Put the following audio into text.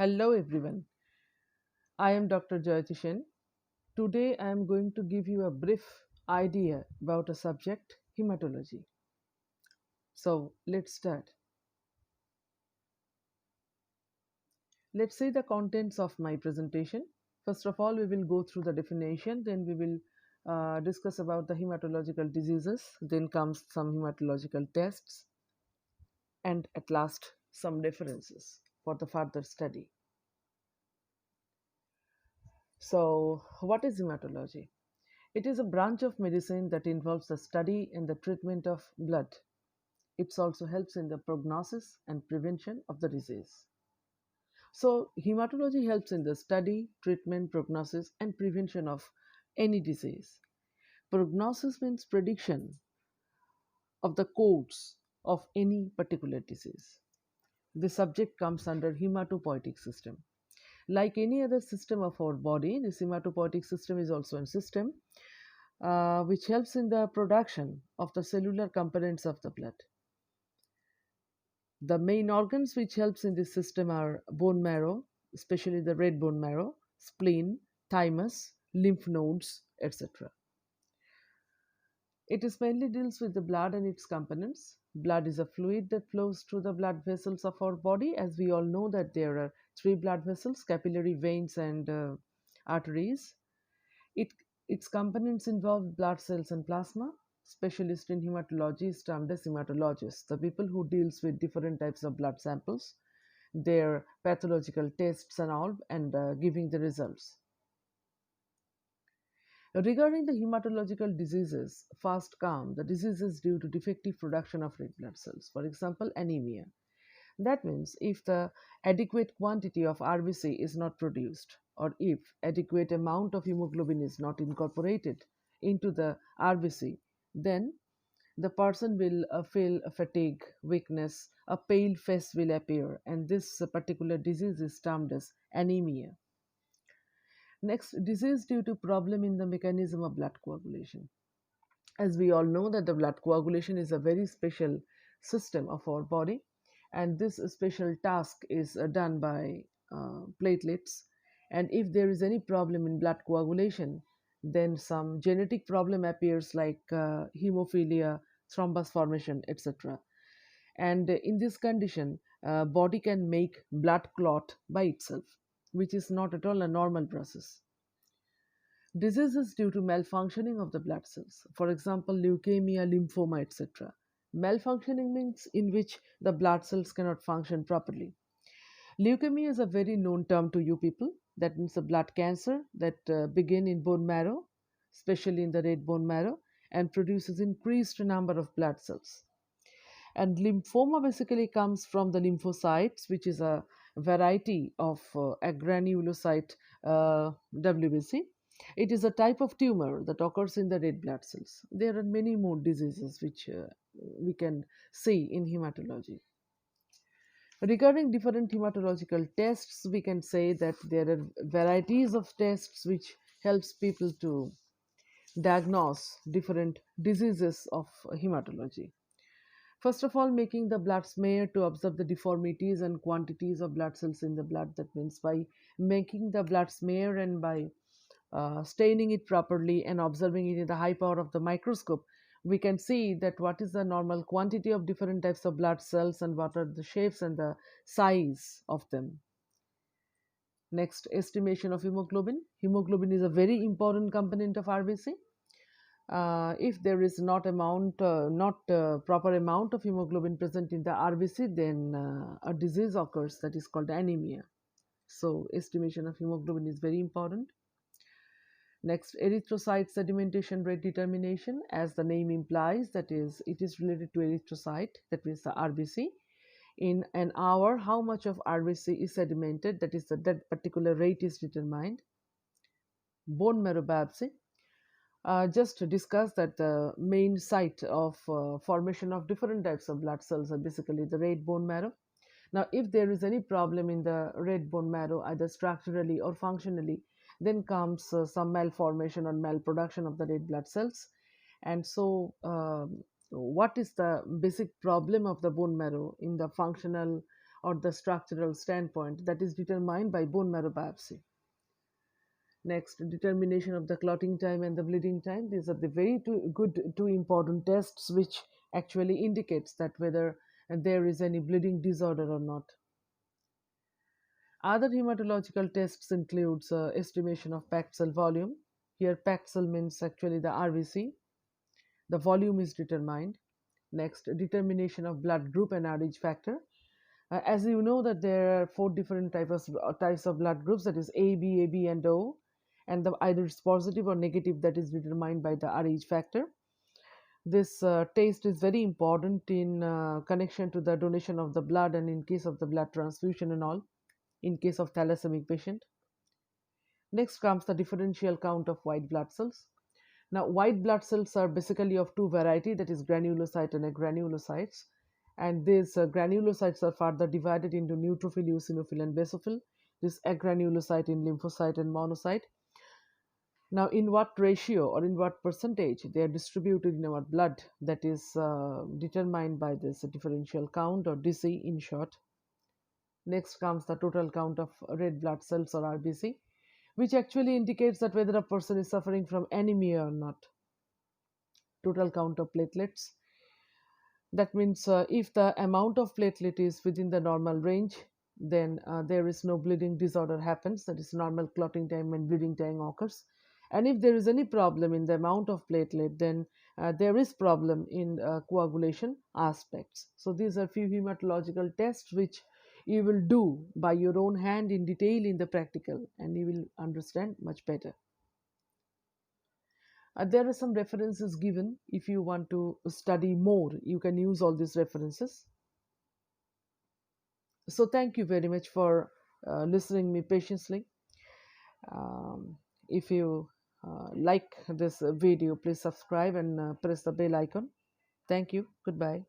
Hello everyone, I am Dr. Jyotishan. Today I am going to give you a brief idea about a subject, hematology. So let's start. Let's see the contents of my presentation. First of all, we will go through the definition, then we will discuss about the hematological diseases, then comes some hematological tests, and at last some references for the further study. So, what is hematology? It is a branch of medicine that involves the study and the treatment of blood. It also helps in the prognosis and prevention of the disease. So, hematology helps in the study, treatment, prognosis, and prevention of any disease. Prognosis means prediction of the course of any particular disease. The subject comes under hematopoietic system. Like any other system of our body, this hematopoietic system is also a system which helps in the production of the cellular components of the blood. The main organs which helps in this system are bone marrow, especially the red bone marrow, spleen, thymus, lymph nodes, etc. It is mainly deals with the blood and its components. Blood is a fluid that flows through the blood vessels of our body. As we all know that there are three blood vessels, capillary veins and arteries. It, its components involve blood cells and plasma. Specialist in hematology is termed as hematologists, the people who deals with different types of blood samples, their pathological tests and all, and giving the results. Regarding the hematological diseases, first come the diseases due to defective production of red blood cells, for example, anemia. That means if the adequate quantity of RBC is not produced, or if adequate amount of hemoglobin is not incorporated into the RBC, then the person will feel a fatigue, weakness, a pale face will appear, and this particular disease is termed as anemia. Next, disease due to problem in the mechanism of blood coagulation. As we all know that the blood coagulation is a very special system of our body, and this special task is done by platelets. And if there is any problem in blood coagulation, then some genetic problem appears like hemophilia, thrombus formation, etc. And in this condition, body can make blood clot by itself, which is not at all a normal process. Diseases due to malfunctioning of the blood cells, for example, leukemia, lymphoma, etc. Malfunctioning means in which the blood cells cannot function properly. Leukemia is a very known term to you people. That means a blood cancer that begin in bone marrow, especially in the red bone marrow, and produces increased number of blood cells. And lymphoma basically comes from the lymphocytes, which is a variety of agranulocyte WBC. It is a type of tumor that occurs in the red blood cells. There are many more diseases which we can see in hematology. Regarding different hematological tests, we can say that there are varieties of tests which helps people to diagnose different diseases of hematology. First of all, making the blood smear to observe the deformities and quantities of blood cells in the blood. That means by making the blood smear and by staining it properly and observing it in the high power of the microscope, we can see that what is the normal quantity of different types of blood cells and what are the shapes and the size of them. Next, estimation of hemoglobin. Hemoglobin is a very important component of RBC. If there is not proper amount of hemoglobin present in the RBC, then a disease occurs that is called anemia. So, estimation of hemoglobin is very important. Next, erythrocyte sedimentation rate determination, as the name implies, that is, it is related to erythrocyte, that means the RBC. In an hour, how much of RBC is sedimented, that is, that particular rate is determined. Bone marrow biopsy. Just to discuss that the main site of formation of different types of blood cells are basically the red bone marrow. Now, if there is any problem in the red bone marrow, either structurally or functionally, then comes some malformation or malproduction of the red blood cells. And so, what is the basic problem of the bone marrow in the functional or the structural standpoint, that is determined by bone marrow biopsy. Next, determination of the clotting time and the bleeding time. These are the very two important tests which actually indicates that whether there is any bleeding disorder or not. Other hematological tests includes estimation of packed cell volume. Here, packed cell means actually the RBC. The volume is determined. Next, determination of blood group and Rh factor. As you know that there are four different types of blood groups, that is AB, AB, and O, and either it's positive or negative, that is determined by the Rh factor. This test is very important in connection to the donation of the blood and in case of the blood transfusion and all, in case of thalassemia patient. Next comes the differential count of white blood cells. Now, white blood cells are basically of two variety, that is granulocyte and agranulocytes. And these granulocytes are further divided into neutrophil, eosinophil, and basophil. This agranulocyte in lymphocyte and monocyte. Now, in what ratio or in what percentage they are distributed in our blood, that is determined by this differential count, or DC in short. Next comes the total count of red blood cells, or RBC, which actually indicates that whether a person is suffering from anemia or not. Total count of platelets. That means if the amount of platelet is within the normal range, then there is no bleeding disorder happens, that is normal clotting time and bleeding time occurs. And if there is any problem in the amount of platelet, then there is problem in coagulation aspects. So these are few hematological tests which you will do by your own hand in detail in the practical, and you will understand much better. There are some references given. If you want to study more, you can use all these references. So thank you very much for listening me patiently. If you like this video, please subscribe and press the bell icon. Thank you. Goodbye.